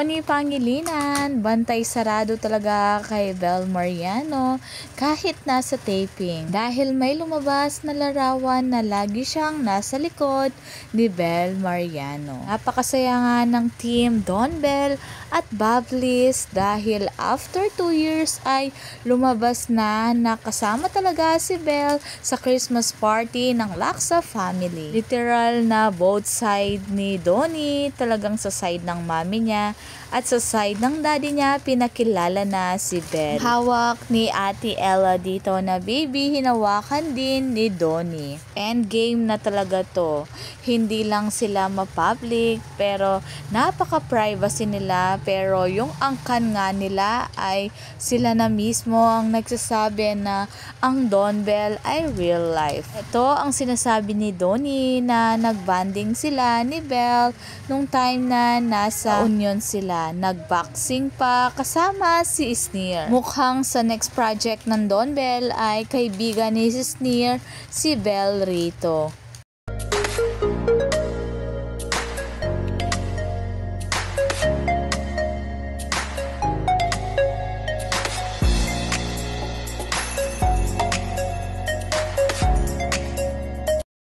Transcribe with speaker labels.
Speaker 1: Donnie Pangilinan, bantay sarado talaga kay Bel Mariano kahit nasa taping. Dahil may lumabas na larawan na lagi siyang nasa likod ni Bel Mariano. Napakasaya nga ng team Don Bell at Bablis dahil after 2 years ay lumabas na nakasama talaga si Bel sa Christmas party ng Laksa family. Literal na both side ni Donnie, talagang sa side ng mami niya at sa side ng daddy niya pinakilala na si Bel. Hawak ni Ate Ella dito na baby, hinawakan din ni Donnie. Endgame na talaga to. Hindi lang sila ma-public pero napaka-privacy nila, pero yung angkan nga nila ay sila na mismo ang nagsasabi na ang Don Bell ay real life. Ito ang sinasabi ni Donnie na nagbanding sila ni Bell nung time na nasa Union sila. Nagboxing pa kasama si Sneer. Mukhang sa next project ng Don Bell ay kaibigan ni si Sneer, si Bell Rito.